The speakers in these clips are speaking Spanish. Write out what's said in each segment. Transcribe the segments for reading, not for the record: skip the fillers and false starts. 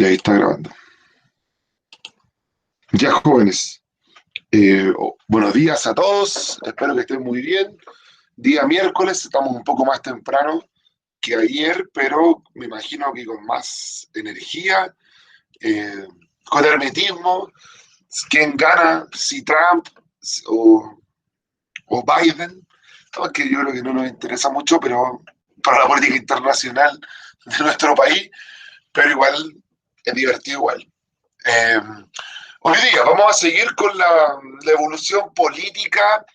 Y ahí está grabando. Ya, jóvenes. Buenos días a todos. Espero que estén muy bien. Día miércoles, estamos un poco más temprano que ayer, pero me imagino que con más energía, eh, con hermetismo. ¿Quién gana? Si Trump o, o Biden. No, que yo creo que no nos interesa mucho, pero para la política internacional de nuestro país, pero igual es divertido igual. Eh, Hoy día vamos a seguir con la evolución política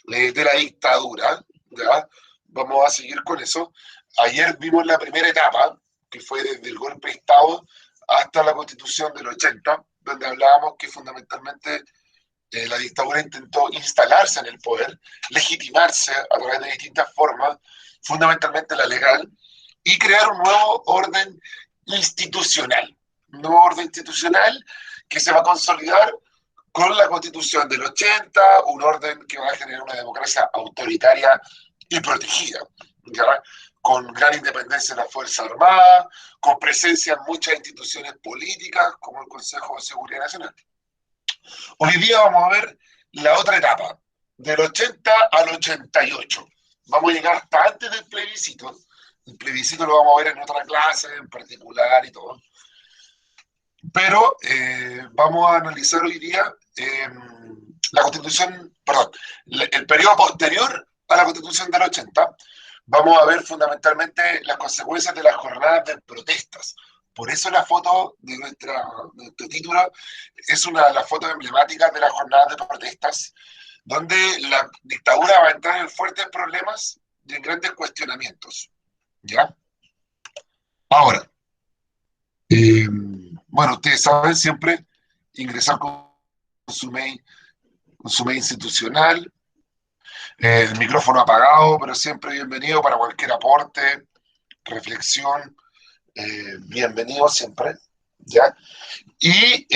de la dictadura, ¿ya? Vamos a seguir con eso. Ayer vimos la primera etapa, que fue desde el golpe de Estado hasta la Constitución del 80, donde hablábamos que fundamentalmente la dictadura intentó instalarse en el poder, legitimarse a través de distintas formas, fundamentalmente la legal, y crear un nuevo orden institucional. Un nuevo orden institucional que se va a consolidar con la Constitución del 80, un orden que va a generar una democracia autoritaria y protegida, ¿ya? Con gran independencia de las Fuerzas Armadas, con presencia en muchas instituciones políticas, como el Consejo de Seguridad Nacional. Hoy día vamos a ver la otra etapa, del 80 al 88. Vamos a llegar hasta antes del plebiscito. El plebiscito lo vamos a ver en otra clase en particular y todo. Pero vamos a analizar hoy día la constitución, perdón, el periodo posterior a la constitución del 80. Vamos a ver fundamentalmente las consecuencias de las jornadas de protestas. Por eso la foto de nuestro título es una de las fotos emblemáticas de las jornadas de protestas, donde la dictadura va a entrar en fuertes problemas y en grandes cuestionamientos. ¿Ya? Ahora, eh, bueno, ustedes saben siempre ingresar con su mail institucional, el micrófono apagado, pero siempre bienvenido para cualquier aporte, reflexión, bienvenido siempre, ¿ya? Y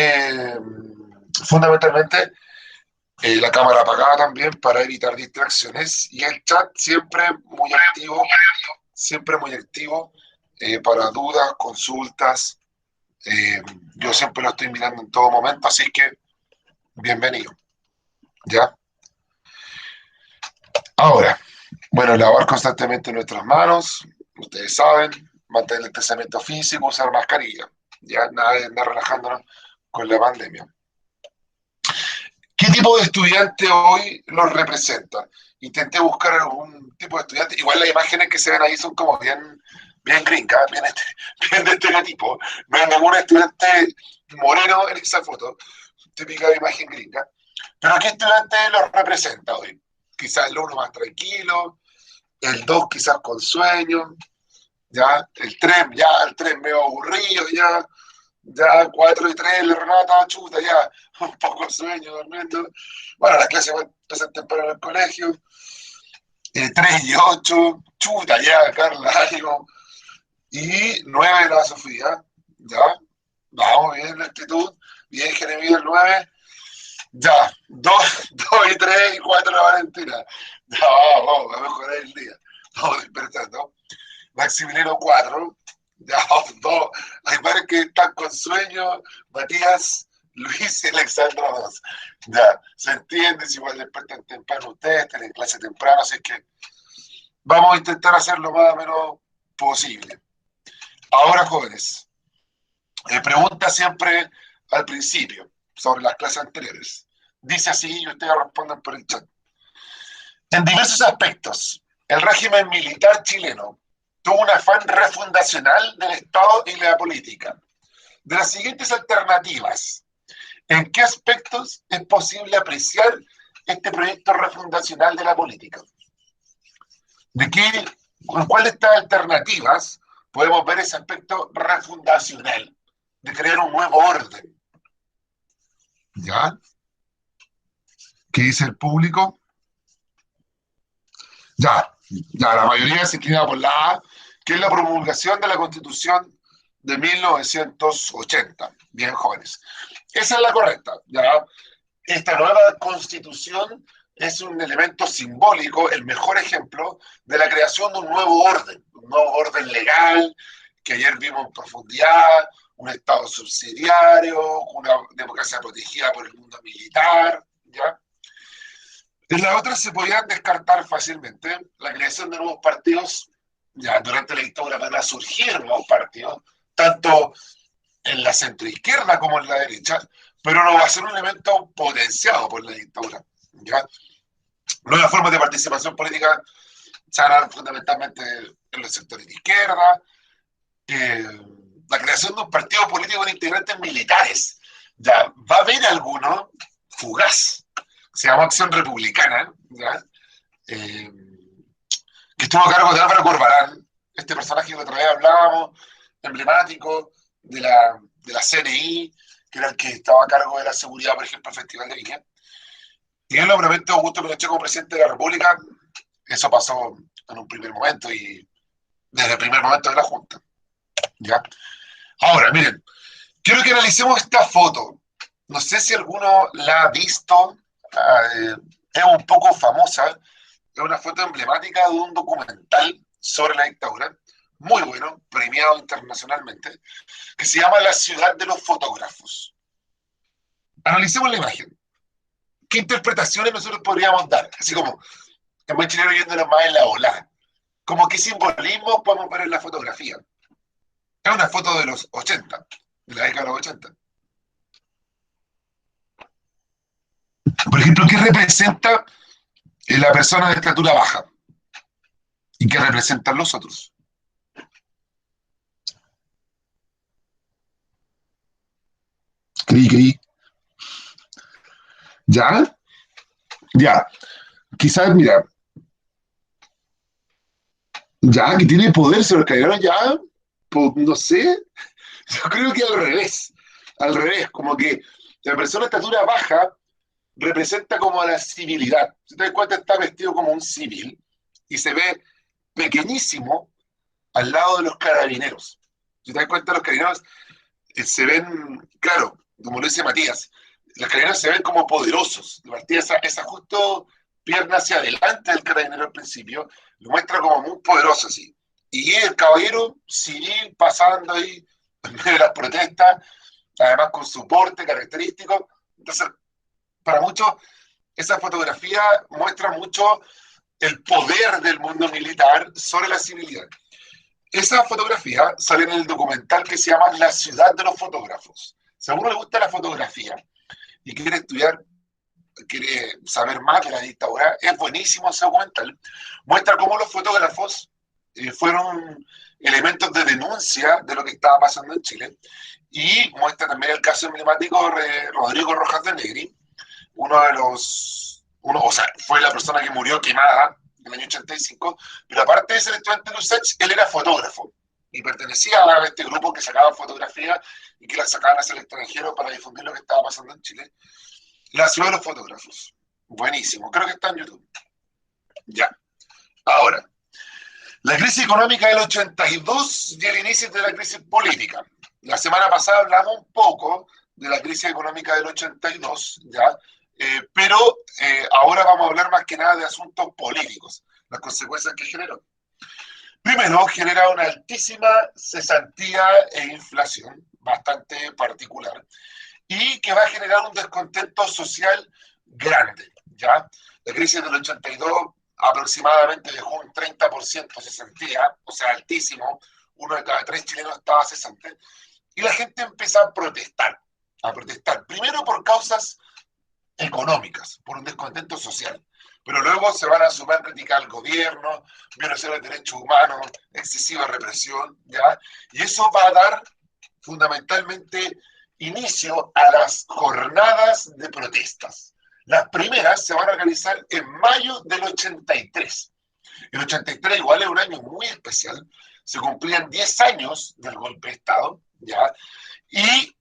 fundamentalmente la cámara apagada también para evitar distracciones y el chat siempre muy activo para dudas, consultas. Yo siempre lo estoy mirando en todo momento, así que bienvenido, ¿ya? Ahora, bueno, lavar constantemente nuestras manos, ustedes saben, mantener el distanciamiento físico, usar mascarilla, ya nada de andar relajándonos con la pandemia. ¿Qué tipo de estudiante hoy los representa? Intenté buscar algún tipo de estudiante, igual las imágenes que se ven ahí son como bien gringas, bien de estereotipo, no hay ningún estudiante moreno en esa foto, típica imagen gringa, pero ¿qué estudiante los representa hoy? Quizás el uno más tranquilo, el 2 quizás con sueño, ya, el 3 medio aburrido, ya 4 y 3 la Renata, chuta, ya, un poco de sueño, durmiendo. Bueno, las clases empiezan temprano en el colegio, 3 y 8 chuta, ya, Carla, ánimo, y 9 la Sofía, ya, vamos, bien la actitud, bien Jeremías el 9, ya, 2 y 3 y 4 la Valentina, ya, vamos, a mejorar el día, vamos despertando. Maximiliano 4, ya, 2, hay varios que están con sueño, Matías, Luis y Alexandra 2. Ya, se entiende, si igual despertan temprano ustedes, tienen clase temprano, así que vamos a intentar hacer lo más o menos posible. Ahora, jóvenes, pregunta siempre al principio sobre las clases anteriores. Dice así y ustedes responden por el chat. En diversos aspectos, el régimen militar chileno tuvo un afán refundacional del Estado y de la política. De las siguientes alternativas, ¿en qué aspectos es posible apreciar este proyecto refundacional de la política? ¿En cuál de estas alternativas podemos ver ese aspecto refundacional, de crear un nuevo orden? ¿Ya? ¿Qué dice el público? Ya, la mayoría se inclina por la A, que es la promulgación de la Constitución de 1980. Bien, jóvenes. Esa es la correcta. ¿Ya? Esta nueva Constitución es un elemento simbólico, el mejor ejemplo de la creación de un nuevo orden legal, que ayer vimos en profundidad, un Estado subsidiario, una democracia protegida por el mundo militar, ¿ya? En la otra se podían descartar fácilmente la creación de nuevos partidos, ya durante la dictadura van a surgir nuevos partidos, tanto en la centroizquierda como en la derecha, pero no va a ser un elemento potenciado por la dictadura, ¿ya? Nuevas formas de participación política se harán fundamentalmente en los sectores de izquierda, eh, la creación de un partido político con integrantes militares. Ya va a haber alguno fugaz, se llama Acción Republicana, ¿ya? Eh, que estuvo a cargo de Álvaro Corbalán, este personaje que otra vez hablábamos, emblemático de la CNI, que era el que estaba a cargo de la seguridad, por ejemplo, del Festival de Viña. Y el nombramiento de Augusto Pinochet como presidente de la República, eso pasó en un primer momento y desde el primer momento de la Junta. ¿Ya? Ahora, miren, quiero que analicemos esta foto. No sé si alguno la ha visto, es un poco famosa, es una foto emblemática de un documental sobre la dictadura, muy bueno, premiado internacionalmente, que se llama La ciudad de los fotógrafos. Analicemos la imagen. ¿Qué interpretaciones nosotros podríamos dar? Así como, en buen chileno yéndonos más en la ola. Como qué simbolismo podemos ver en la fotografía. Es una foto de los 80, de la década de los 80. Por ejemplo, ¿qué representa la persona de estatura baja? ¿Y qué representan los otros? Cri, cri. ¿Ya? Ya. Quizás, mira, ya que tiene poder, se lo cargaron ya, pues, no sé. Yo creo que al revés. Al revés, como que la persona de estatura baja representa como a la civilidad. Si te das cuenta, está vestido como un civil y se ve pequeñísimo al lado de los carabineros. Si te das cuenta, los carabineros se ven, claro, como lo dice Matías, los carabineros se ven como poderosos. De partida, esa justo pierna hacia adelante del carabinero al principio, lo muestra como muy poderoso, así. Y el caballero civil pasando ahí en medio de las protestas, además con su porte característico. Entonces, para muchos, esa fotografía muestra mucho el poder del mundo militar sobre la civilidad. Esa fotografía sale en el documental que se llama La ciudad de los fotógrafos. Si a uno le gusta la fotografía y quiere estudiar, quiere saber más de la dictadura, es buenísimo ese documental. Muestra cómo los fotógrafos fueron elementos de denuncia de lo que estaba pasando en Chile y muestra también el caso emblemático de Rodrigo Rojas de Negri, o sea, fue la persona que murió quemada en el año 85, pero aparte de ser estudiante de USACH, él era fotógrafo y pertenecía a este grupo que sacaba fotografías y que las sacaban hacia el extranjero para difundir lo que estaba pasando en Chile. La ciudad de los fotógrafos. Buenísimo, creo que está en YouTube. Ya. Ahora, la crisis económica del 82 y el inicio de la crisis política. La semana pasada hablamos un poco de la crisis económica del 82, ¿ya? Pero ahora vamos a hablar más que nada de asuntos políticos, las consecuencias que generó. Primero, genera una altísima cesantía e inflación, bastante particular, y que va a generar un descontento social grande, ¿ya? La crisis del 82 aproximadamente dejó un 30% de cesantía, o sea, altísimo, uno de cada tres chilenos estaba cesante, y la gente empieza a protestar, primero por causas económicas, por un descontento social, pero luego se van a sumar criticar al gobierno, violaciones de derechos humanos, excesiva represión, ¿ya? Y eso va a dar fundamentalmente inicio a las jornadas de protestas. Las primeras se van a organizar en mayo del 83. El 83 igual es un año muy especial, se cumplían 10 años del golpe de Estado, ¿ya? Y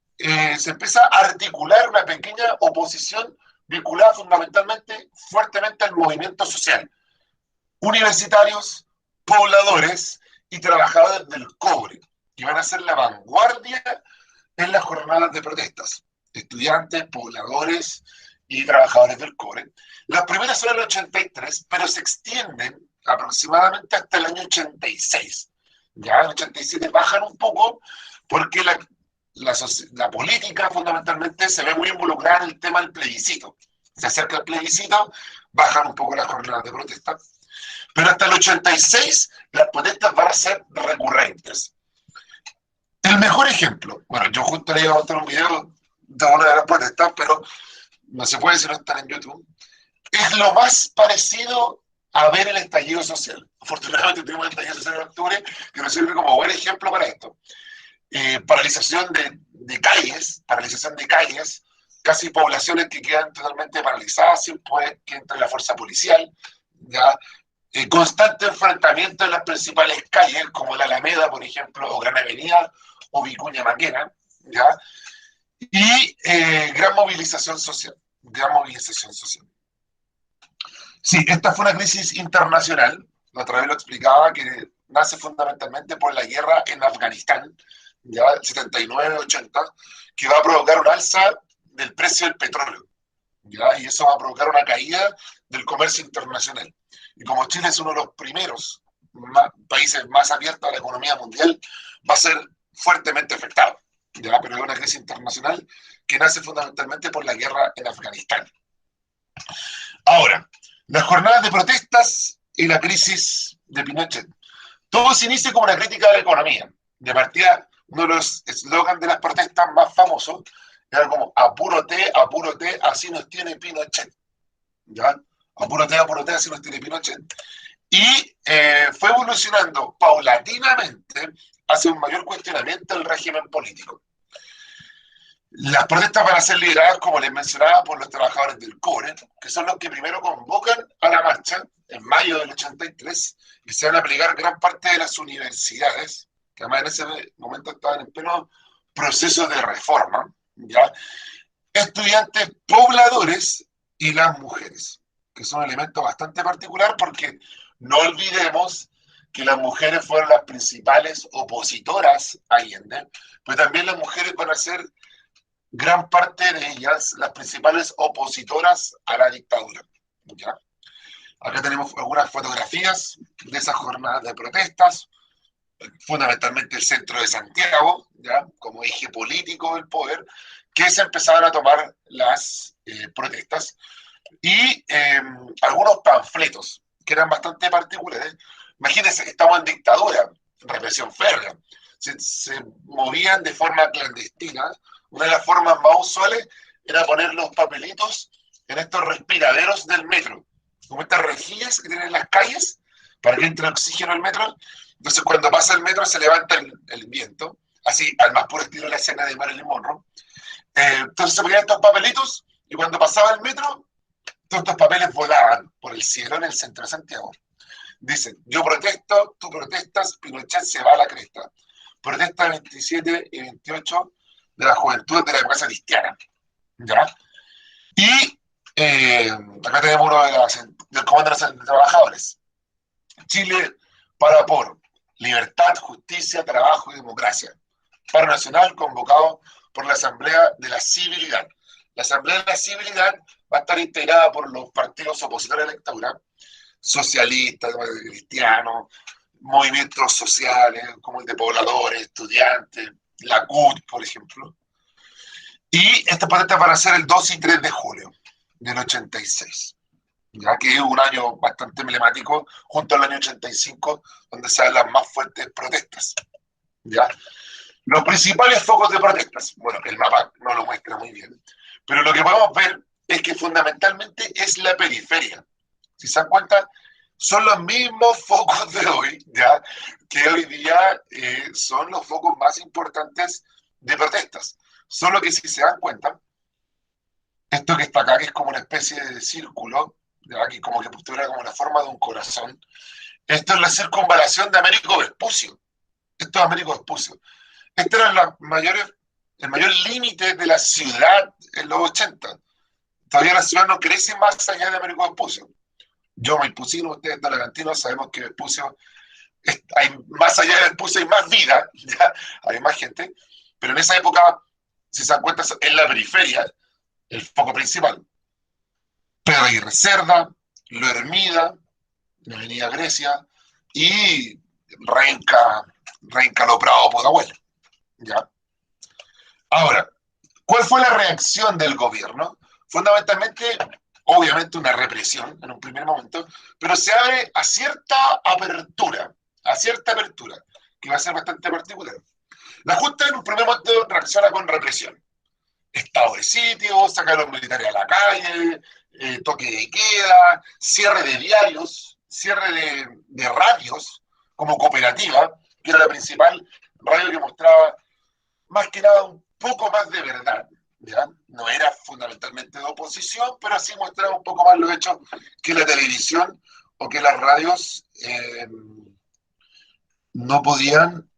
se empieza a articular una pequeña oposición vinculada fundamentalmente, fuertemente al movimiento social. Universitarios, pobladores y trabajadores del cobre, que van a ser la vanguardia en las jornadas de protestas. Estudiantes, pobladores y trabajadores del cobre. Las primeras son en el 83, pero se extienden aproximadamente hasta el año 86. Ya en el 87 bajan un poco porque la política fundamentalmente se ve muy involucrada en el tema del plebiscito. Se acerca el plebiscito, bajan un poco las jornadas de protesta, pero hasta el 86 las protestas van a ser recurrentes. El mejor ejemplo, bueno, yo justo le iba a mostrar un video de una de las protestas, pero no se puede si no están en YouTube, es lo más parecido a ver el estallido social. Afortunadamente tuvimos el estallido social en octubre, que nos sirve como buen ejemplo para esto. Paralización de calles, casi poblaciones que quedan totalmente paralizadas sin poder que entre la fuerza policial, ya constante enfrentamiento en las principales calles, como la Alameda, por ejemplo, o Gran Avenida, o Vicuña Maquena, ¿ya? Y gran movilización social, gran movilización social. Sí, esta fue una crisis internacional, la otra vez lo explicaba, que nace fundamentalmente por la guerra en Afganistán, ya 79-80, que va a provocar un alza del precio del petróleo, ¿ya? Y eso va a provocar una caída del comercio internacional. Y como Chile es uno de los primeros países más abiertos a la economía mundial, va a ser fuertemente afectado, ¿ya? Pero es una crisis internacional que nace fundamentalmente por la guerra en Afganistán. Ahora, las jornadas de protestas y la crisis de Pinochet. Todo se inicia como una crítica a la economía. De partida, uno de los eslogans de las protestas más famosos era como apúrote, así nos tiene Pinochet. ¿Ya? Apúrote, así nos tiene Pinochet. Y fue evolucionando paulatinamente hacia un mayor cuestionamiento del régimen político. Las protestas van a ser lideradas, como les mencionaba, por los trabajadores del cobre, que son los que primero convocan a la marcha en mayo del 83 y se van a aplicar gran parte de las universidades, que además en ese momento estaban en pleno proceso de reforma, ¿ya? Estudiantes pobladores y las mujeres, que son un elemento bastante particular porque no olvidemos que las mujeres fueron las principales opositoras a Allende, pero también las mujeres van a ser gran parte de ellas las principales opositoras a la dictadura. ¿Ya? Acá tenemos algunas fotografías de esas jornadas de protestas, fundamentalmente el centro de Santiago, ¿ya? Como eje político del poder, que se empezaron a tomar las protestas, y algunos panfletos que eran bastante particulares. Imagínense, estamos en dictadura, represión férrea, se movían de forma clandestina. Una de las formas más usuales era poner los papelitos en estos respiraderos del metro, como estas rejillas que tienen en las calles para que entre oxígeno al metro. Entonces, cuando pasa el metro, se levanta el viento, así al más puro estilo de la escena de Marilyn Monroe. Entonces, se ponían estos papelitos y cuando pasaba el metro, todos estos papeles volaban por el cielo en el centro de Santiago. Dicen, yo protesto, tú protestas, Pinochet se va a la cresta. Protesta 27 y 28 de la juventud de la democracia cristiana. ¿Ya? Y acá tenemos uno del Comando Nacional de Trabajadores. Chile para por libertad, justicia, trabajo y democracia. Paro nacional convocado por la Asamblea de la Civilidad. La Asamblea de la Civilidad va a estar integrada por los partidos opositores a la dictadura, socialistas, cristianos, movimientos sociales como el de pobladores, estudiantes, la CUT, por ejemplo. Y estas protestas van a ser el 2 y 3 de julio del 86, ya que es un año bastante emblemático, junto al año 85, donde se dan las más fuertes protestas. ¿Ya? Los principales focos de protestas, bueno, el mapa no lo muestra muy bien, pero lo que podemos ver es que fundamentalmente es la periferia. Si se dan cuenta, son los mismos focos de hoy, ¿ya? Que hoy día son los focos más importantes de protestas. Solo que si se dan cuenta, esto que está acá, que es como una especie de círculo, ¿ya? Que como que tuviera como la forma de un corazón, esto es la circunvalación de Américo Vespucio. Esto es Américo Vespucio. Este era el mayor límite de la ciudad en los 80. Todavía la ciudad no crece más allá de Américo Vespucio. Yo, maipuzino, ustedes talagantinos, sabemos que Vespucio, hay, más allá de Vespucio hay más vida, ¿ya? Hay más gente, pero en esa época, si se dan cuenta, en la periferia, el foco principal. Pedro Aguirre Cerda, Lo Hermida, la Avenida Grecia, y Renca, Reencaloprado Pudahuel. ¿Ya? Ahora, ¿cuál fue la reacción del gobierno? Fundamentalmente, obviamente una represión en un primer momento, pero se abre a cierta apertura, que va a ser bastante particular. La Junta en un primer momento reacciona con represión. Estado de sitio, sacar a los militares a la calle, toque de queda, cierre de diarios, cierre de radios como cooperativa, que era la principal radio que mostraba más que nada un poco más de verdad. ¿Ya? No era fundamentalmente de oposición, pero sí mostraba un poco más los hechos que la televisión o que las radios no podían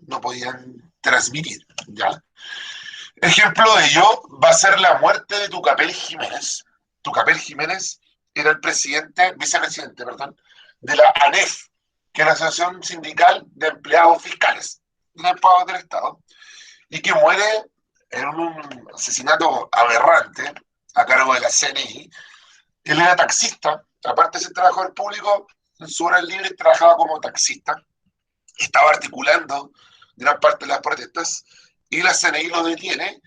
no podían transmitir. ¿Ya? Ejemplo de ello va a ser la muerte de Tucapel Jiménez. Tucapel Jiménez era el vicepresidente, perdón, de la ANEF, que es la Asociación Sindical de Empleados Fiscales, de empleados del Estado, y que muere en un asesinato aberrante a cargo de la CNI. Él era taxista, aparte de ser trabajador público, en su hora libre trabajaba como taxista, estaba articulando gran parte de las protestas, y la CNI lo detiene,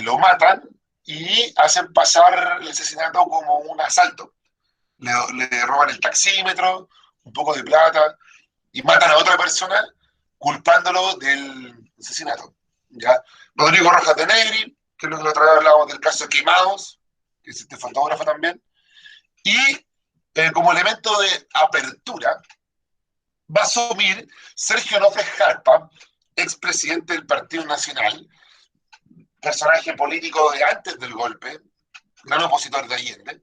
lo matan y hacen pasar el asesinato como un asalto. Le roban el taxímetro, un poco de plata, y matan a otra persona culpándolo del asesinato. ¿Ya? Rodrigo Rojas de Negri, que es lo que la otra vez hablábamos del caso Quemados, que es este fotógrafo también, y como elemento de apertura va a asumir Sergio López Jarpa, expresidente del Partido Nacional, personaje político de antes del golpe, gran opositor de Allende,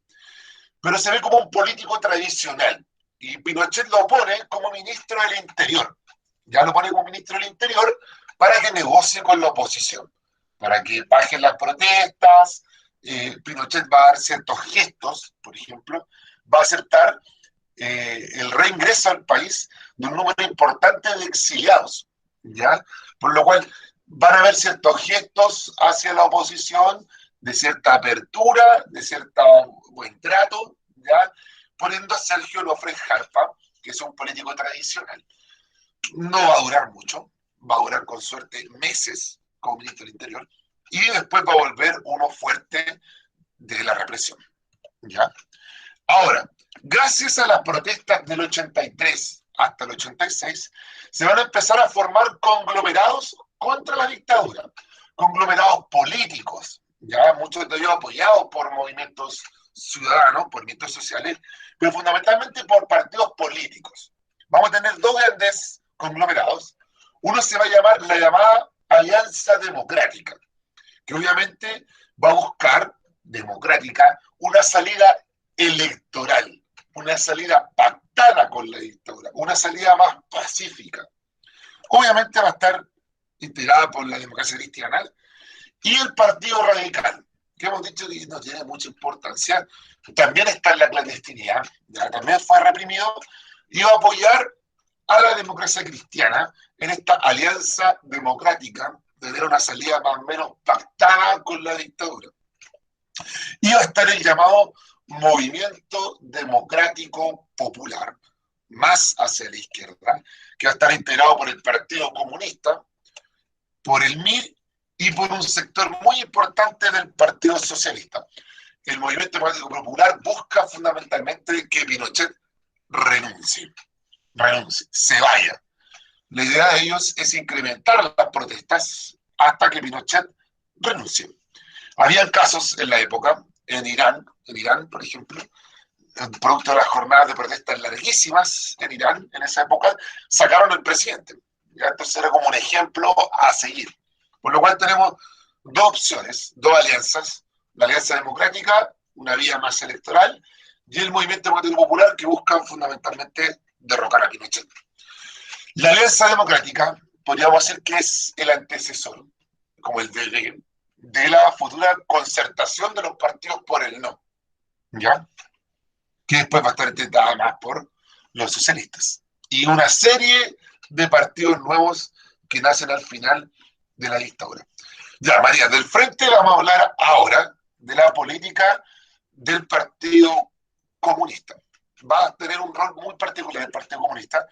pero se ve como un político tradicional. Y Pinochet lo pone como ministro del Interior. Ya lo pone como ministro del Interior para que negocie con la oposición, para que bajen las protestas. Pinochet va a dar ciertos gestos, por ejemplo, va a aceptar el reingreso al país de un número importante de exiliados, ¿ya? Por lo cual van a haber ciertos gestos hacia la oposición, de cierta apertura, de cierto buen trato, ¿ya? Poniendo a Sergio López Jarpa, que es un político tradicional. No va a durar mucho, va a durar con suerte meses como ministro del Interior, y después va a volver uno fuerte de la represión, ¿ya? Ahora, gracias a las protestas del 83 hasta el 86, se van a empezar a formar conglomerados contra la dictadura, conglomerados políticos, ya muchos de ellos apoyados por movimientos ciudadanos, por movimientos sociales, pero fundamentalmente por partidos políticos. Vamos a tener dos grandes conglomerados. Uno se va a llamar la llamada Alianza Democrática, que obviamente va a buscar, democrática, una salida electoral, una salida pactada con la dictadura, una salida más pacífica. Obviamente va a estar integrada por la democracia cristiana y el Partido Radical, que hemos dicho que no tiene mucha importancia, también está en la clandestinidad, ya también fue reprimido, y va a apoyar a la democracia cristiana en esta alianza democrática, de tener una salida más o menos pactada con la dictadura. Y va a estar el llamado Movimiento Democrático Popular, más hacia la izquierda, que va a estar integrado por el Partido Comunista, por el MIR y por un sector muy importante del Partido Socialista. El Movimiento Democrático Popular busca fundamentalmente que Pinochet renuncie, se vaya. La idea de ellos es incrementar las protestas hasta que Pinochet renuncie. Habían casos en la época, en Irán, por ejemplo, producto de las jornadas de protestas larguísimas en Irán, en esa época, sacaron al presidente. ¿Ya? Entonces era como un ejemplo a seguir. Por lo cual tenemos dos opciones, dos alianzas. La Alianza Democrática, una vía más electoral, y el Movimiento Democrático Popular, que buscan fundamentalmente derrocar a Pinochet. La Alianza Democrática, podríamos decir que es el antecesor, como el de la futura concertación de los partidos por el no, ¿ya? Que después va a estar intentada más por los socialistas. Y una serie de partidos nuevos que nacen al final de la dictadura. Ya, María, del frente vamos a hablar ahora de la política del Partido Comunista. Va a tener un rol muy particular el Partido Comunista,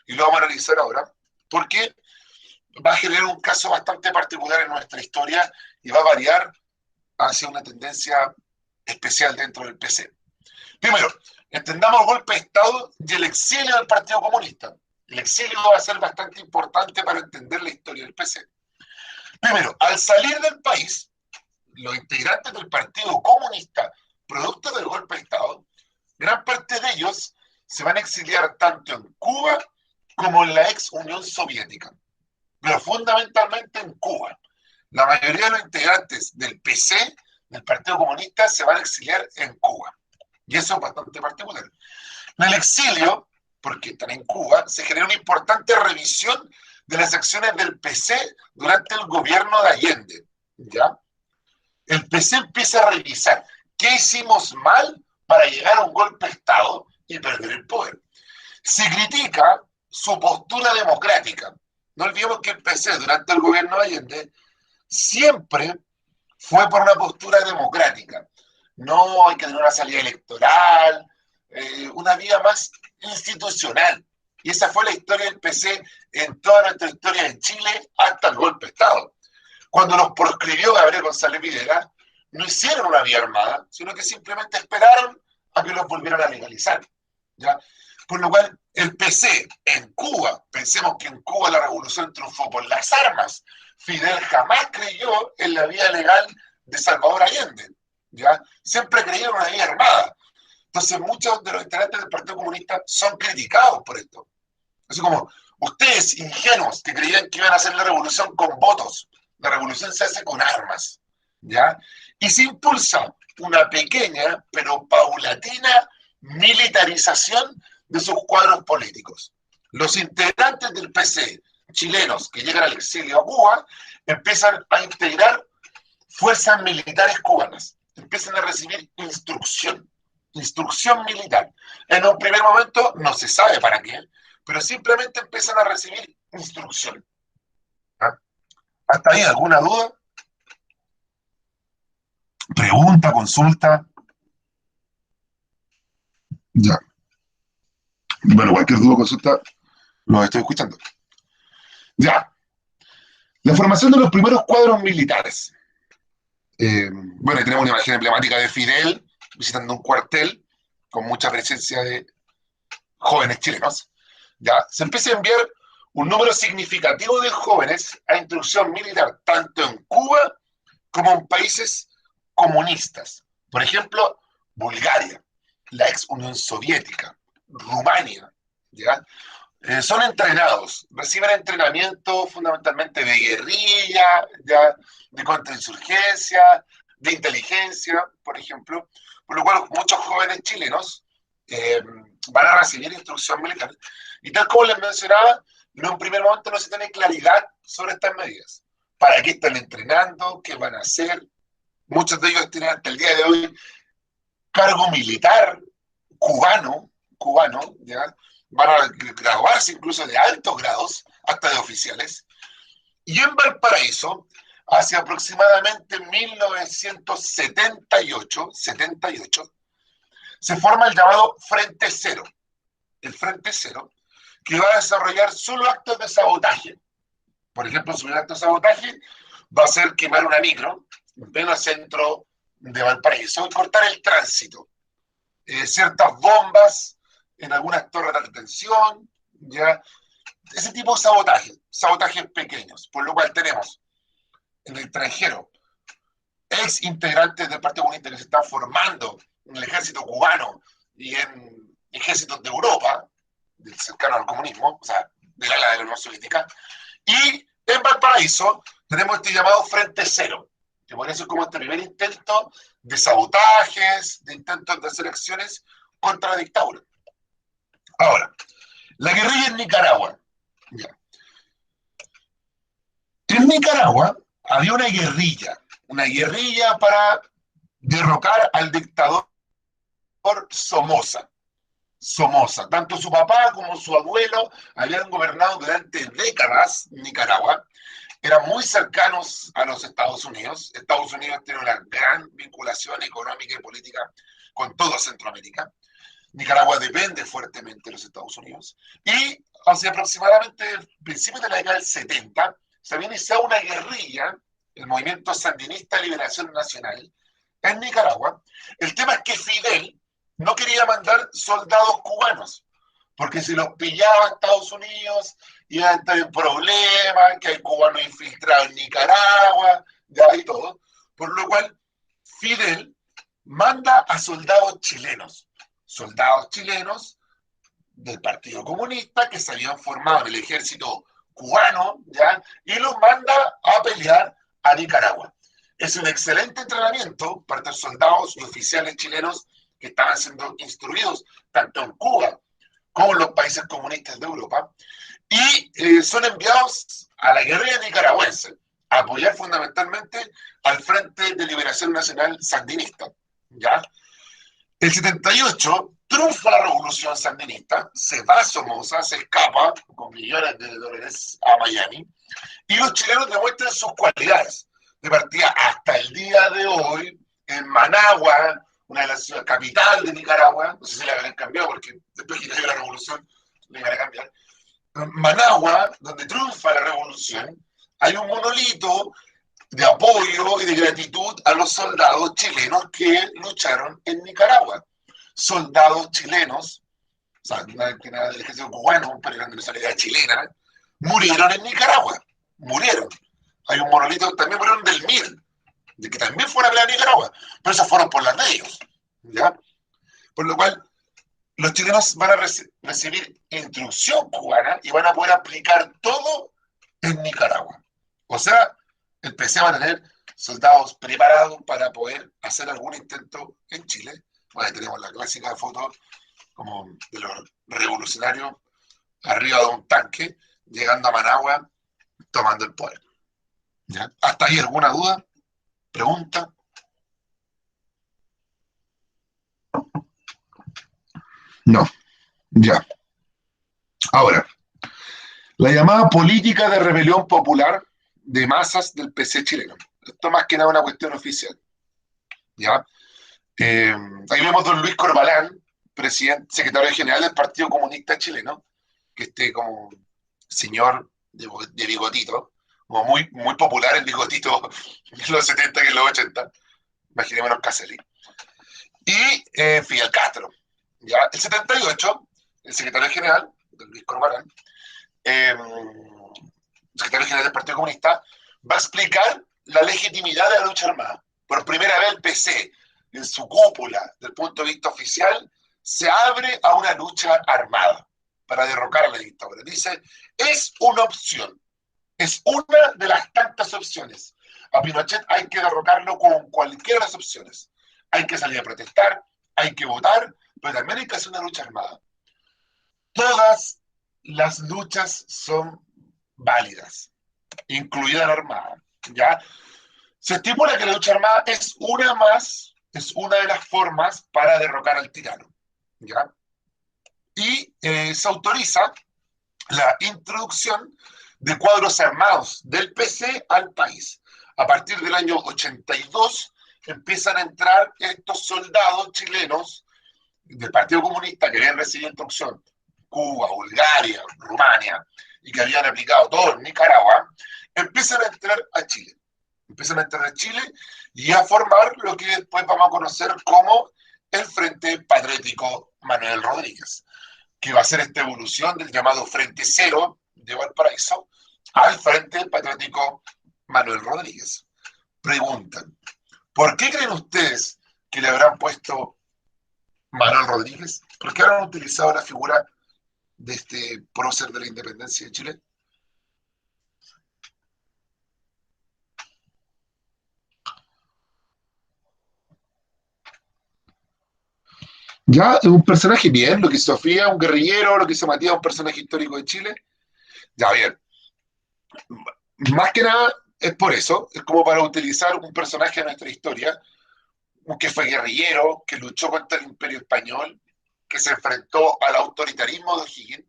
y lo vamos a analizar ahora, porque va a generar un caso bastante particular en nuestra historia y va a variar hacia una tendencia especial dentro del PC. Primero, entendamos el golpe de Estado y el exilio del Partido Comunista. El exilio va a ser bastante importante para entender la historia del PC. Primero, al salir del país, los integrantes del Partido Comunista, producto del golpe de Estado, gran parte de ellos se van a exiliar tanto en Cuba como en la ex Unión Soviética, pero fundamentalmente en Cuba. La mayoría de los integrantes del PC, del Partido Comunista, se van a exiliar en Cuba. Y eso es bastante particular. En el exilio, porque están en Cuba, se genera una importante revisión de las acciones del PC durante el gobierno de Allende. ¿Ya? El PC empieza a revisar qué hicimos mal para llegar a un golpe de Estado y perder el poder. Se critica su postura democrática. No olvidemos que el PC durante el gobierno de Allende siempre fue por una postura democrática. No hay que tener una salida electoral, una vía más institucional. Y esa fue la historia del PC en toda nuestra historia en Chile hasta el golpe de Estado. Cuando nos proscribió Gabriel González Videla, no hicieron una vía armada, sino que simplemente esperaron a que los volvieran a legalizar. ¿Ya? Por lo cual, el PC en Cuba, pensemos que en Cuba la revolución triunfó por las armas. Fidel jamás creyó en la vía legal de Salvador Allende. ¿Ya? Siempre creyeron en una vía armada. Entonces, muchos de los integrantes del Partido Comunista son criticados por esto. Así como, ustedes ingenuos que creían que iban a hacer la revolución con votos, la revolución se hace con armas. ¿Ya? Y se impulsa una pequeña, pero paulatina, militarización de sus cuadros políticos. Los integrantes del PC chilenos que llegan al exilio a Cuba empiezan a integrar fuerzas militares cubanas, empiezan a recibir instrucción militar. En un primer momento no se sabe para qué, pero simplemente empiezan a recibir instrucción. ¿Ah? ¿Hasta ahí alguna duda? Pregunta, consulta. Ya. Bueno, cualquier duda o consulta, los estoy escuchando. Ya. La formación de los primeros cuadros militares. Bueno, tenemos una imagen emblemática de Fidel visitando un cuartel con mucha presencia de jóvenes chilenos. Ya. Se empieza a enviar un número significativo de jóvenes a instrucción militar, tanto en Cuba como en países comunistas. Por ejemplo, Bulgaria, la ex Unión Soviética, Rumania, ¿ya? Son entrenados, reciben entrenamiento fundamentalmente de guerrilla, ¿ya? De contrainsurgencia, de inteligencia, por ejemplo, por lo cual muchos jóvenes chilenos van a recibir instrucción militar. Y tal como les mencionaba, en un primer momento no se tiene claridad sobre estas medidas. ¿Para qué están entrenando? ¿Qué van a hacer? Muchos de ellos tienen hasta el día de hoy cargo militar cubano, ¿ya? Van a graduarse incluso de altos grados, hasta de oficiales. Y en Valparaíso, hacia aproximadamente 1978, se forma el llamado Frente Cero. El Frente Cero, que va a desarrollar solo actos de sabotaje. Por ejemplo, su acto de sabotaje va a ser quemar una micro en pleno centro de Valparaíso y cortar el tránsito. Ciertas bombas en algunas torres de retención, ¿ya? Ese tipo de sabotajes pequeños, por lo cual tenemos en el extranjero ex integrantes del Partido Comunista que se están formando en el ejército cubano y en ejércitos de Europa, del cercano al comunismo, o sea, del ala de la Unión Soviética, y en Valparaíso tenemos este llamado Frente Cero, que por eso es como este primer intento de sabotajes, de intentos de hacer acciones contra la dictadura. Ahora, la guerrilla en Nicaragua. Ya. En Nicaragua había una guerrilla para derrocar al dictador Somoza. Somoza. Tanto su papá como su abuelo habían gobernado durante décadas Nicaragua. Eran muy cercanos a los Estados Unidos. Estados Unidos tiene una gran vinculación económica y política con toda Centroamérica. Nicaragua depende fuertemente de los Estados Unidos. Y hace aproximadamente principios de la década del 70, se había iniciado una guerrilla, el Movimiento Sandinista de Liberación Nacional, en Nicaragua. El tema es que Fidel no quería mandar soldados cubanos, porque si los pillaba Estados Unidos, iban a estar en problemas, que hay cubanos infiltrados en Nicaragua, ya y todo. Por lo cual, Fidel manda a soldados chilenos del Partido Comunista que se habían formado en el ejército cubano, ¿ya? Y los manda a pelear a Nicaragua. Es un excelente entrenamiento para los soldados y oficiales chilenos que estaban siendo instruidos tanto en Cuba como en los países comunistas de Europa, y son enviados a la guerrilla nicaragüense a apoyar fundamentalmente al Frente de Liberación Nacional Sandinista, ¿ya? El 78 triunfa la revolución sandinista, se va a Somoza, se escapa con millones de dólares a Miami, y los chilenos demuestran sus cualidades. De partida hasta el día de hoy, en Managua, una de las ciudades capital de Nicaragua, no sé si le habrán cambiado, porque después que cayó la revolución, le iban a cambiar. En Managua, donde triunfa la revolución, hay un monolito de apoyo y de gratitud a los soldados chilenos que lucharon en Nicaragua. Soldados chilenos, o sea, que nada del ejército cubano, pero eran de nacionalidad chilena, murieron en Nicaragua. Murieron. Hay un monolito, también murieron del MIR, de que también fueron a pelear a Nicaragua, pero esas fueron por las de ellos, ¿ya? Por lo cual, los chilenos van a recibir instrucción cubana y van a poder aplicar todo en Nicaragua. O sea, el PC va a tener soldados preparados para poder hacer algún intento en Chile. Bueno, ahí tenemos la clásica foto como de los revolucionarios arriba de un tanque, llegando a Managua, tomando el poder. ¿Ya? ¿Hasta ahí alguna duda? ¿Pregunta? No, ya. Ahora, la llamada política de rebelión popular de masas del PC chileno. Esto más que nada una cuestión oficial. ¿Ya? Ahí vemos a don Luis Corbalán, presidente, secretario general del Partido Comunista Chileno, que como señor de bigotito, como muy popular el bigotito en los 70 y en los 80, imaginémonos Caselli. Y Fidel Castro. ¿Ya? El 78, el secretario general, don Luis Corbalán, secretario general del Partido Comunista, va a explicar la legitimidad de la lucha armada. Por primera vez el PC, en su cúpula, del punto de vista oficial, se abre a una lucha armada para derrocar a la dictadura. Dice, es una opción, es una de las tantas opciones. A Pinochet hay que derrocarlo con cualquiera de las opciones. Hay que salir a protestar, hay que votar, pero también hay que hacer una lucha armada. Todas las luchas son válidas, incluida la armada, ¿ya? Se estipula que la lucha armada es una de las formas para derrocar al tirano, ¿ya? Y se autoriza la introducción de cuadros armados del PC al país. A partir del año 82 empiezan a entrar estos soldados chilenos del Partido Comunista que habían recibido instrucción, Cuba, Bulgaria, Rumania, y que habían aplicado todo en Nicaragua, empiezan a entrar a Chile. Empiezan a entrar a Chile y a formar lo que después vamos a conocer como el Frente Patriótico Manuel Rodríguez, que va a ser esta evolución del llamado Frente Cero de Valparaíso al Frente Patriótico Manuel Rodríguez. Preguntan, ¿por qué creen ustedes que le habrán puesto Manuel Rodríguez? ¿Por qué habrán utilizado la figura de este prócer de la independencia de Chile? Ya, es un personaje bien, lo que hizo Sofía, un guerrillero, lo que hizo Matías, un personaje histórico de Chile. Ya, bien. Más que nada es por eso, es como para utilizar un personaje de nuestra historia, que fue guerrillero, que luchó contra el Imperio Español, que se enfrentó al autoritarismo de O'Higgins.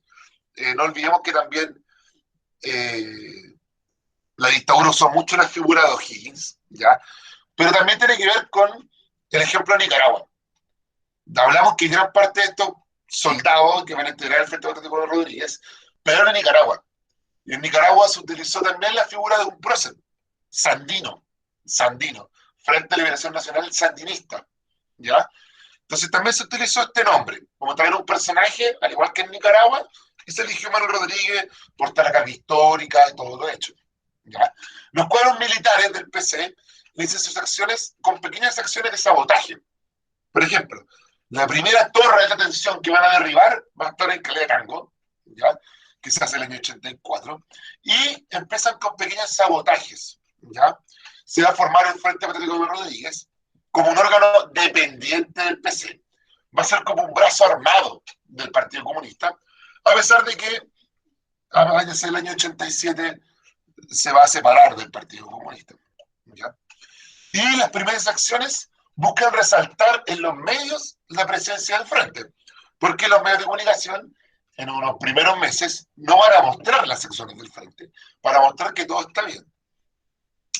No olvidemos que también la dictadura usó mucho la figura de O'Higgins, ¿ya? Pero también tiene que ver con el ejemplo de Nicaragua. Hablamos que gran parte de estos soldados que van a integrar el Frente Patriótico de Rodríguez pero en Nicaragua. Y en Nicaragua se utilizó también la figura de un prócer, Sandino, Sandino, Frente de Liberación Nacional Sandinista, ¿ya? Entonces también se utilizó este nombre, como también un personaje, al igual que en Nicaragua, y se eligió Manuel Rodríguez por estar acá histórica y todo lo hecho, ¿ya? Los cuadros militares del PC inician sus acciones con pequeñas acciones de sabotaje. Por ejemplo, la primera torre de detención que van a derribar va a estar en Caleta de Tango, ¿ya? Que se hace en el año 84, y empiezan con pequeños sabotajes, ¿ya? Se va a formar el Frente Patriótico de Rodríguez como un órgano dependiente del PC. Va a ser como un brazo armado del Partido Comunista, a pesar de que a el año 87 se va a separar del Partido Comunista, ¿ya? Y las primeras acciones buscan resaltar en los medios la presencia del frente, porque los medios de comunicación en unos primeros meses no van a mostrar las acciones del frente, para mostrar que todo está bien.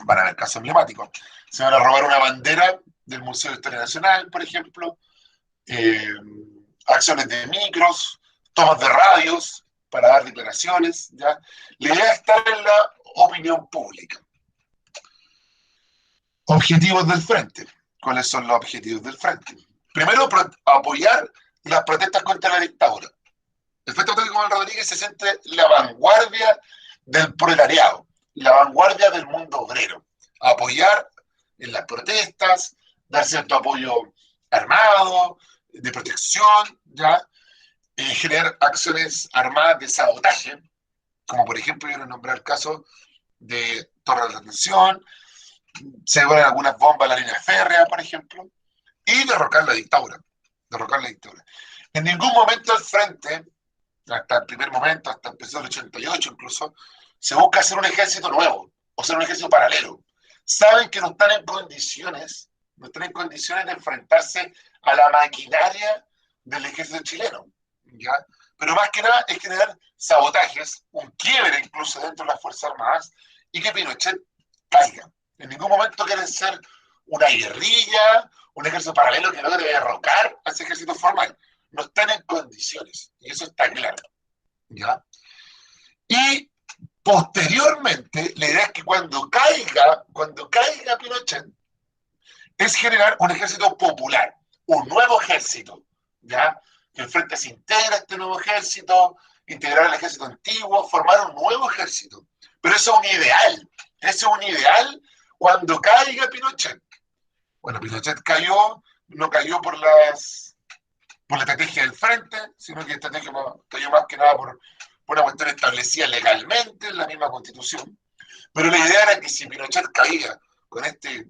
Van a haber casos emblemáticos. Se van a robar una bandera del Museo de Historia Nacional, por ejemplo, eh, acciones de micros, tomas de radios para dar declaraciones, ¿ya? La idea es estar en la opinión pública. Objetivos del frente. ¿Cuáles son los objetivos del frente? Primero, apoyar las protestas contra la dictadura. El Frente Patriótico de Rodríguez se siente la vanguardia del proletariado, la vanguardia del mundo obrero. Apoyar en las protestas, dar cierto apoyo armado, de protección, ¿ya? Generar acciones armadas de sabotaje, como por ejemplo, yo les nombré el caso de Torre de la Atención, se devuelven algunas bombas a la línea férrea, por ejemplo, y derrocar la dictadura. Derrocar la dictadura. En ningún momento el frente, hasta el primer momento, hasta empezó el 88 incluso, se busca hacer un ejército nuevo, o ser un ejército paralelo. Saben que no están en condiciones, no están en condiciones de enfrentarse a la maquinaria del ejército chileno, ¿ya? Pero más que nada es generar sabotajes, un quiebre incluso dentro de las Fuerzas Armadas, y que Pinochet caiga. En ningún momento quieren ser una guerrilla, un ejército paralelo que logre derrocar a ese ejército formal. No están en condiciones, y eso está claro, ¿ya? Y posteriormente, la idea es que cuando caiga Pinochet, es generar un ejército popular, un nuevo ejército, ¿ya? Que el frente se integra a este nuevo ejército, integrar el ejército antiguo, formar un nuevo ejército. Pero eso es un ideal, eso es un ideal cuando caiga Pinochet. Bueno, Pinochet cayó, no cayó por la estrategia del frente, sino que la estrategia cayó más que nada por una cuestión establecida legalmente en la misma constitución. Pero la idea era que si Pinochet caía con este,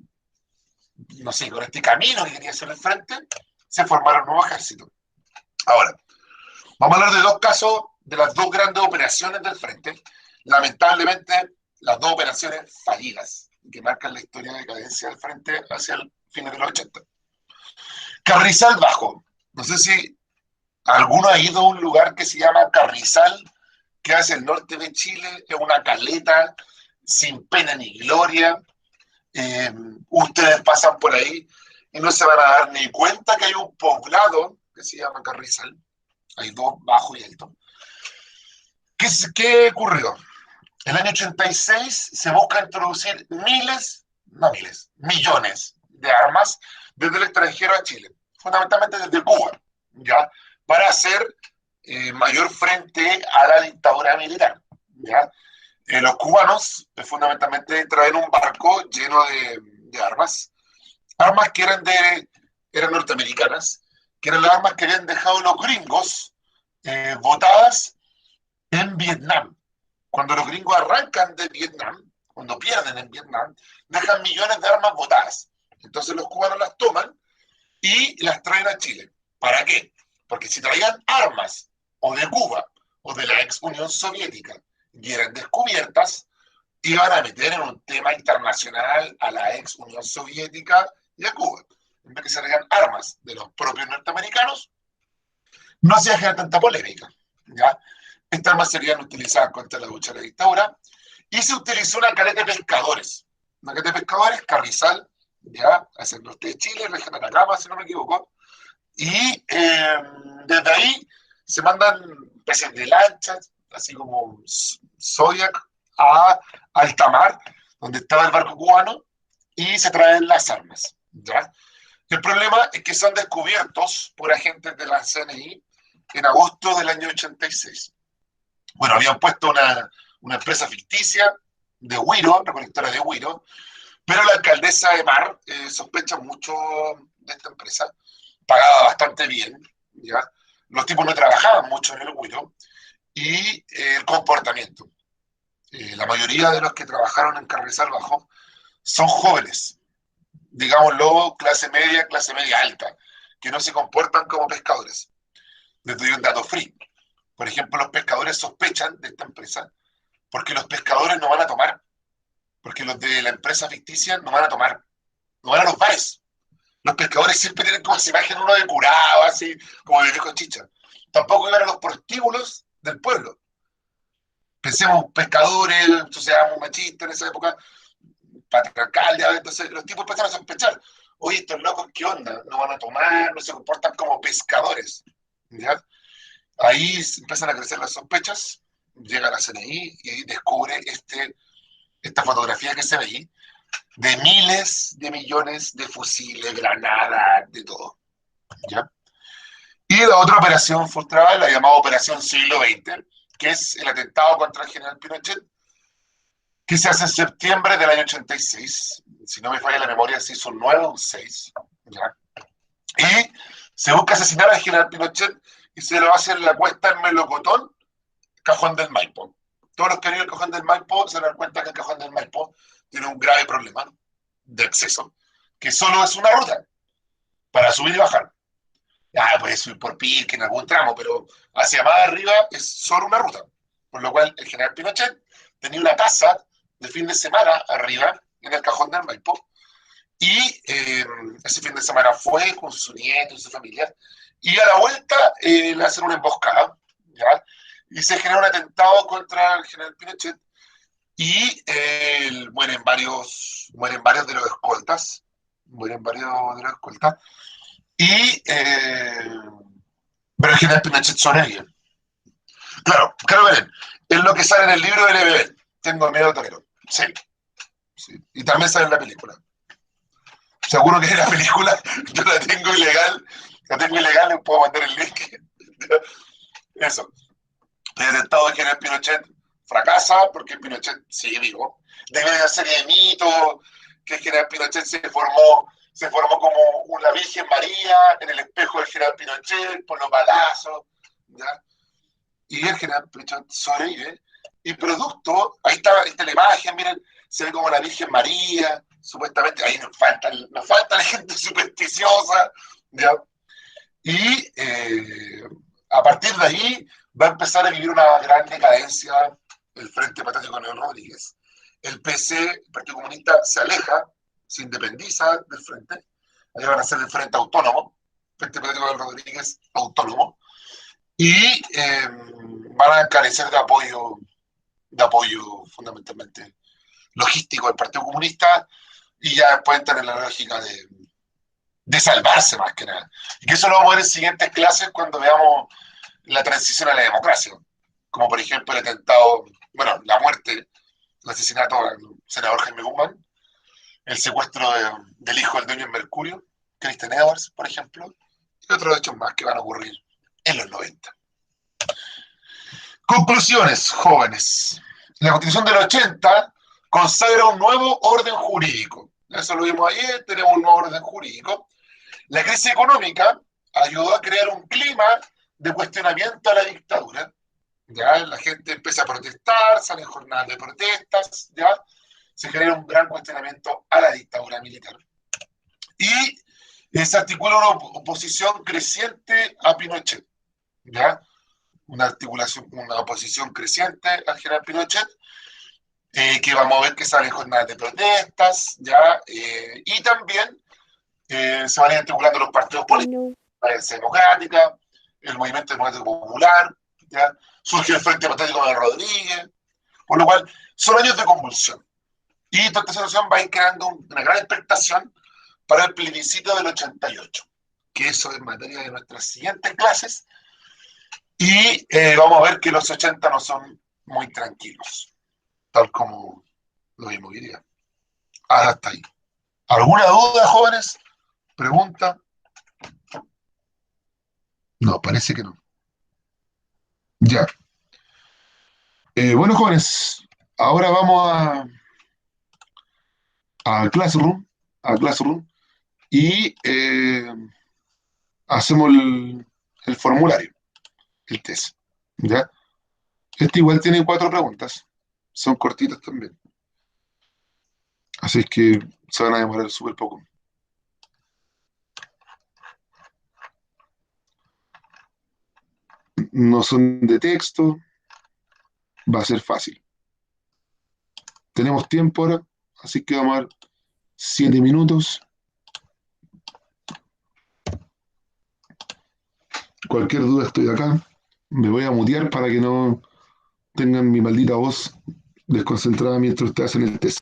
no sé, con este camino que quería hacer el frente, se formara un nuevo ejército. Ahora, vamos a hablar de dos casos, de las dos grandes operaciones del frente. Lamentablemente, las dos operaciones fallidas, que marcan la historia de decadencia del frente hacia el final de los 80. Carrizal Bajo. No sé si alguno ha ido a un lugar que se llama Carrizal, que hace el norte de Chile, es una caleta sin pena ni gloria. Ustedes pasan por ahí y no se van a dar ni cuenta que hay un poblado que se llama Carrizal. Hay dos, bajo y alto. ¿Qué ocurrió? En el año 86 se busca introducir millones de armas desde el extranjero a Chile, fundamentalmente desde Cuba, ¿ya? Para hacer mayor frente a la dictadura militar, ¿ya? Los cubanos fundamentalmente traen un barco lleno de armas que eran norteamericanas, que eran las armas que habían dejado los gringos botadas en Vietnam. Cuando los gringos arrancan de Vietnam, cuando pierden en Vietnam, dejan millones de armas botadas. Entonces los cubanos las toman y las traen a Chile. ¿Para qué? Porque si traían armas o de Cuba o de la ex Unión Soviética y eran descubiertas, iban a meter en un tema internacional a la ex Unión Soviética y a Cuba. En vez de que se traigan armas de los propios norteamericanos, no se genera tanta polémica, ¿ya? Estas armas serían utilizadas contra la lucha de la dictadura y se utilizó una caleta de pescadores. Una caleta de pescadores, Carrizal, ya, hacia el norte de Chile, región de Atacama, si no me equivoco. Y desde ahí se mandan peces de lanchas, así como Zodiac, a alta mar, donde estaba el barco cubano, y se traen las armas, ¿ya? El problema es que son descubiertos por agentes de la CNI en agosto del año 86. Bueno, habían puesto una empresa ficticia de Huiro, recolectora de Huiro, pero la alcaldesa de Mar sospecha mucho de esta empresa, pagaba bastante bien, ¿ya? Los tipos no trabajaban mucho en el Huiro, y el comportamiento. La mayoría de los que trabajaron en Carrizal Bajo son jóvenes, digámoslo, clase media alta, que no se comportan como pescadores. Les doy un dato free. Por ejemplo, los pescadores sospechan de esta empresa porque los pescadores no van a tomar, porque los de la empresa ficticia no van a tomar, no van a los bares. Los pescadores siempre tienen como esa imagen uno de curado, así como de viejo chicha. Tampoco iban a los prostíbulos del pueblo. Pensemos, pescadores, sociedad muy machista en esa época, patriarcal, ya, entonces los tipos empezaron a sospechar. Oye, estos locos, ¿qué onda? No van a tomar, no se comportan como pescadores. ¿Ya? Ahí empiezan a crecer las sospechas, llega la CNI y descubre esta fotografía que se ve ahí, de miles de millones de fusiles, granadas, de todo. ¿Ya? Y la otra operación frustrada, la llamada Operación Siglo XX, que es el atentado contra el general Pinochet, que se hace en septiembre del año 86. Si no me falla la memoria, se hizo un 9 o un 6. ¿Ya? Y se busca asesinar al general Pinochet y se lo hace en la cuesta en Melocotón, Cajón del Maipo. Todos los que han ido al Cajón del Maipo se dan cuenta que el Cajón del Maipo tiene un grave problema de acceso, que solo es una ruta para subir y bajar. Puede subir por Pirque en algún tramo, pero hacia más arriba es solo una ruta. Por lo cual el general Pinochet tenía una casa de fin de semana arriba en el Cajón del Maipo, y ese fin de semana fue con su nieto y su familia, y a la vuelta le hacen una emboscada, ¿ya? Y se genera un atentado contra el general Pinochet, y mueren varios de los escoltas, y pero el general Pinochet sobrevive. Claro, claro, Belén, es lo que sale en el libro de Lebel. Tengo miedo, Torero. Sí, sí. Y también sale en la película. Seguro que en la película yo la tengo ilegal, les puedo mandar el link. Eso. El atentado de general Pinochet fracasa porque Pinochet sigue vivo. Debe de una serie de mitos que el general Pinochet se formó como una Virgen María en el espejo del general Pinochet por los balazos, ¿ya? Y el general Pinochet sobrevive. Y producto, ahí está la imagen, miren, se ve como la Virgen María, supuestamente, ahí nos falta la gente supersticiosa, ¿ya? Y a partir de ahí va a empezar a vivir una gran decadencia el Frente Patriótico León Rodríguez. El PC, el Partido Comunista, se aleja, se independiza del Frente, ahí van a ser el Frente Autónomo, Frente Patriótico León Rodríguez autónomo, y van a carecer de apoyo fundamentalmente logístico del Partido Comunista, y ya después entran en la lógica de salvarse más que nada. Y que eso lo vamos a ver en siguientes clases cuando veamos la transición a la democracia, como por ejemplo el atentado, bueno, la muerte, el asesinato del senador Jaime Guzmán, el secuestro del hijo del dueño en Mercurio, Christian Edwards, por ejemplo, y otros hechos más que van a ocurrir en los 90. Conclusiones, jóvenes. La Constitución del 80 consagra un nuevo orden jurídico. Eso lo vimos ayer, tenemos un nuevo orden jurídico. La crisis económica ayudó a crear un clima de cuestionamiento a la dictadura. Ya la gente empieza a protestar, salen jornadas de protestas, ya se genera un gran cuestionamiento a la dictadura militar. Y se articula una oposición creciente a Pinochet, ya una oposición creciente al general Pinochet, que vamos a ver que salen jornadas de protestas, ya, y también se van articulando los partidos políticos, la Alianza Democrática, el Movimiento Democrático Popular, ¿ya? Surge el Frente Patriótico de Rodríguez, por lo cual son años de convulsión. Y toda esta situación va a ir creando una gran expectación para el plebiscito del 88, que eso es materia de nuestras siguientes clases, Y vamos a ver que los 80 no son muy tranquilos, tal como lo vimos hoy día. Hasta ahí. ¿Alguna duda, jóvenes? ¿Pregunta? No, parece que no. Ya. Bueno, jóvenes, ahora vamos a Classroom, a Classroom y hacemos el formulario, el test. ¿Ya? Este igual tiene 4 preguntas. Son cortitas también. Así es que se van a demorar súper poco. No son de texto, va a ser fácil. Tenemos tiempo ahora, así que vamos a dar 7 minutos. Cualquier duda estoy acá. Me voy a mutear para que no tengan mi maldita voz desconcentrada mientras ustedes hacen el test.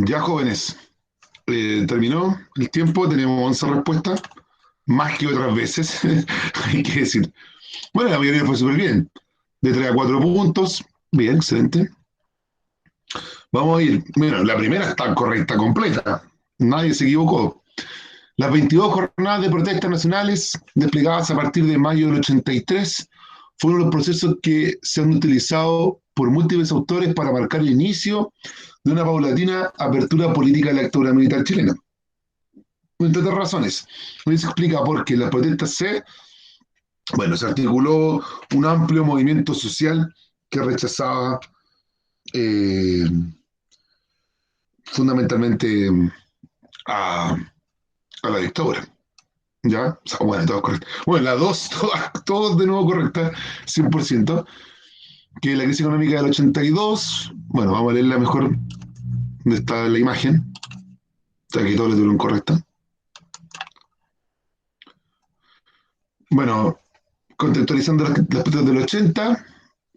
Ya, jóvenes, terminó el tiempo, tenemos 11 respuestas, más que otras veces, hay que decir. Bueno, la mayoría fue súper bien. De 3 a 4 puntos, bien, excelente. Vamos a ir. Bueno, la primera está correcta, completa. Nadie se equivocó. Las 22 jornadas de protestas nacionales desplegadas a partir de mayo del 83 fueron los procesos que se han utilizado por múltiples autores para marcar el inicio de una paulatina apertura política de la dictadura militar chilena. Entre otras razones, hoy se explica por qué las protestas se articuló un amplio movimiento social que rechazaba eh, fundamentalmente a, a la dictadura. ¿Ya? O sea, bueno, todo correcto. Bueno, las dos, todas de nuevo correctas, 100%. Que la crisis económica del 82, bueno, vamos a leerla mejor, donde está la imagen. O sea, que todos le tuvieron correcta. Bueno, contextualizando las protestas del 80,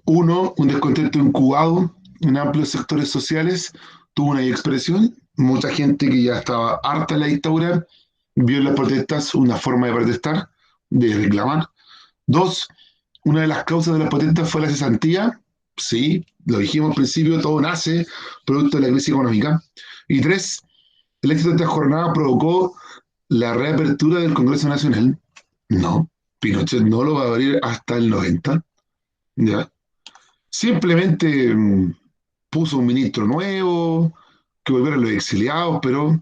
uno, un descontento incubado en amplios sectores sociales, tuvo una expresión. Mucha gente que ya estaba harta de la dictadura vio en las protestas una forma de protestar, de reclamar. Dos, una de las causas de las protestas fue la cesantía. Sí, lo dijimos al principio, todo nace producto de la crisis económica. Y tres, el éxito de esta jornada provocó la reapertura del Congreso Nacional. No, Pinochet no lo va a abrir hasta el 90. ¿Ya? Simplemente puso un ministro nuevo, que volvieron los exiliados, pero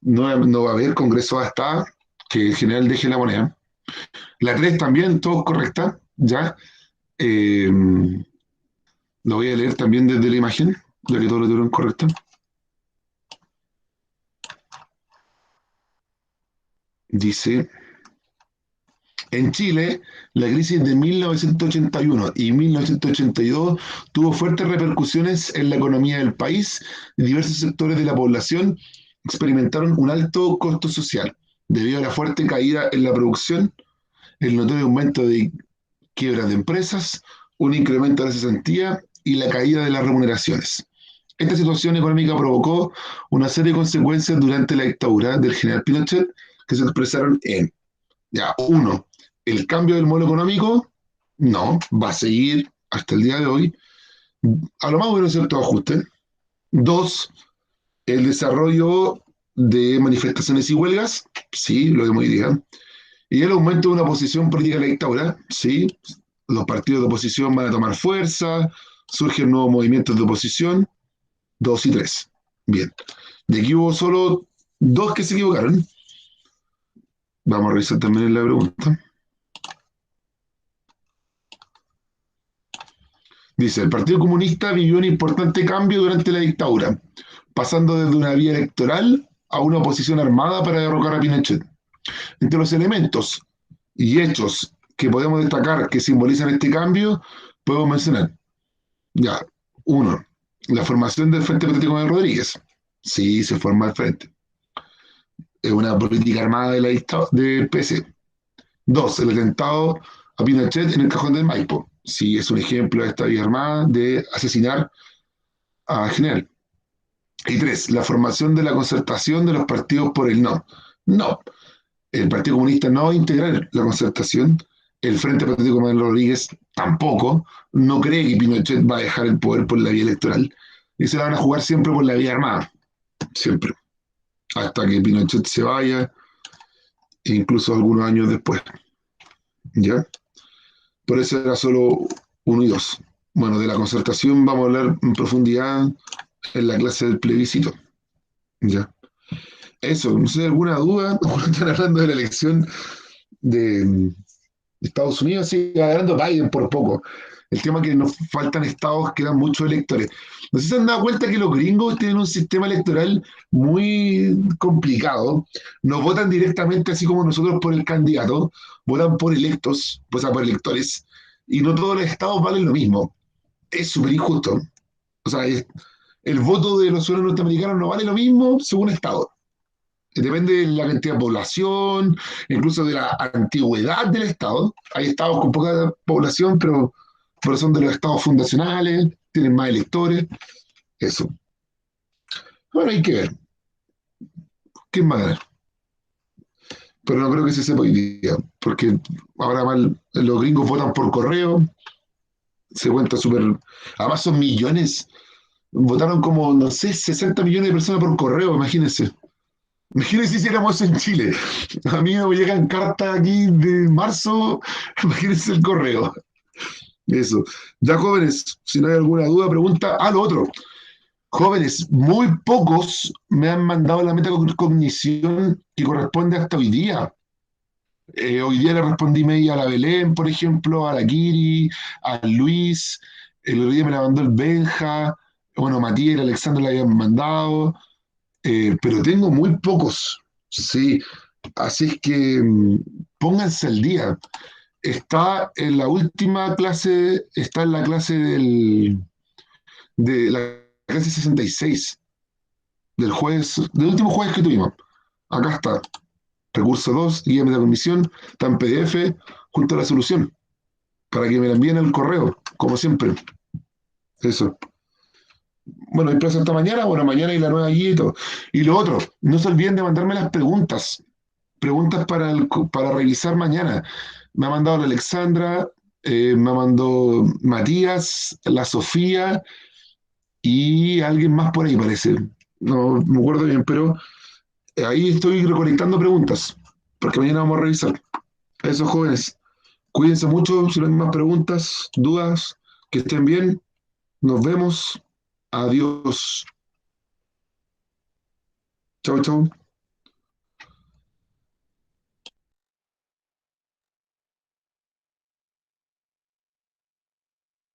no va a haber Congreso hasta que el general deje la moneda. La 3 también, todo correcta, ¿ya? Eh, lo voy a leer también desde la imagen, ya que todo lo tuvieron correcto. Dice, en Chile, la crisis de 1981 y 1982 tuvo fuertes repercusiones en la economía del país y diversos sectores de la población experimentaron un alto costo social debido a la fuerte caída en la producción, el notorio aumento de quiebras de empresas, un incremento de la cesantía y la caída de las remuneraciones. Esta situación económica provocó una serie de consecuencias durante la dictadura del general Pinochet que se expresaron en, ya, uno, el cambio del modelo económico, no, va a seguir hasta el día de hoy, a lo más bueno cierto ajuste. Dos, el desarrollo de manifestaciones y huelgas, sí, lo vemos hoy día. Y el aumento de una oposición política a la dictadura, sí, los partidos de oposición van a tomar fuerza, surgen nuevos movimientos de oposición, dos y tres. Bien. De aquí hubo solo dos que se equivocaron. Vamos a revisar también la pregunta. Dice, el Partido Comunista vivió un importante cambio durante la dictadura, pasando desde una vía electoral a una oposición armada para derrocar a Pinochet. Entre los elementos y hechos que podemos destacar que simbolizan este cambio, podemos mencionar, ya, uno, la formación del Frente Patriótico de Rodríguez. Sí, se forma el Frente. Es una política armada de PC. Dos, el atentado a Pinochet en el Cajón del Maipo. Sí, es un ejemplo de esta vía armada de asesinar a general. Y tres, la formación de la concertación de los partidos por el no. No, el Partido Comunista no va a integrar la concertación, el Frente Patriótico Manuel Rodríguez tampoco, no cree que Pinochet va a dejar el poder por la vía electoral y se la van a jugar siempre por la vía armada, siempre, hasta que Pinochet se vaya, e incluso algunos años después. ¿Ya? Por eso era solo uno y dos. Bueno, de la concertación vamos a hablar en profundidad en la clase del plebiscito. ¿Ya? Eso, no sé, alguna duda cuando están hablando de la elección de Estados Unidos, sigue ganando Biden por poco. El tema es que nos faltan estados que dan muchos electores. No sé si se han dado cuenta que los gringos tienen un sistema electoral muy complicado. No votan directamente así como nosotros por el candidato, votan por electos, o sea, por electores, y no todos los estados valen lo mismo. Es súper injusto. O sea, el voto de los ciudadanos norteamericanos no vale lo mismo según estado. Depende de la cantidad de población, incluso de la antigüedad del estado. Hay estados con poca población, pero son de los estados fundacionales, tienen más electores, eso. Bueno, hay que ver. ¿Qué más? Pero no creo que se sepa hoy día, porque ahora mal, los gringos votan por correo, se cuenta súper. Además son millones. Votaron como, no sé, 60 millones de personas por correo, imagínense. Imagínense si hiciéramos eso en Chile. A mí me llegan cartas aquí de marzo, imagínense el correo. Eso. Ya jóvenes, si no hay alguna duda, pregunta. Ah, lo otro. Jóvenes, muy pocos me han mandado la metacognición que corresponde hasta hoy día. Hoy día le respondí media a la Belén, por ejemplo, a la Kiri, a Luis. El otro día me la mandó el Benja. Bueno, Matías y el Alexandra la habían mandado. Pero tengo muy pocos. Sí, así es que pónganse al día. Está en la última clase, está en la clase de la clase 66 del jueves, del último jueves que tuvimos. Acá está, recurso 2 guía de comisión, está en PDF, junto a la solución, para que me la envíen al correo, como siempre. Eso. Bueno, hay plazo hasta mañana, bueno, mañana hay la nueva guía y todo. Y lo otro, no se olviden de mandarme las preguntas para revisar mañana. Me ha mandado la Alexandra, me mandó Matías, la Sofía y alguien más por ahí parece. No me acuerdo bien, pero ahí estoy recolectando preguntas, porque mañana vamos a revisar. Esos jóvenes, cuídense mucho, si no hay más preguntas, dudas, que estén bien. Nos vemos. Adiós. Chau, chau.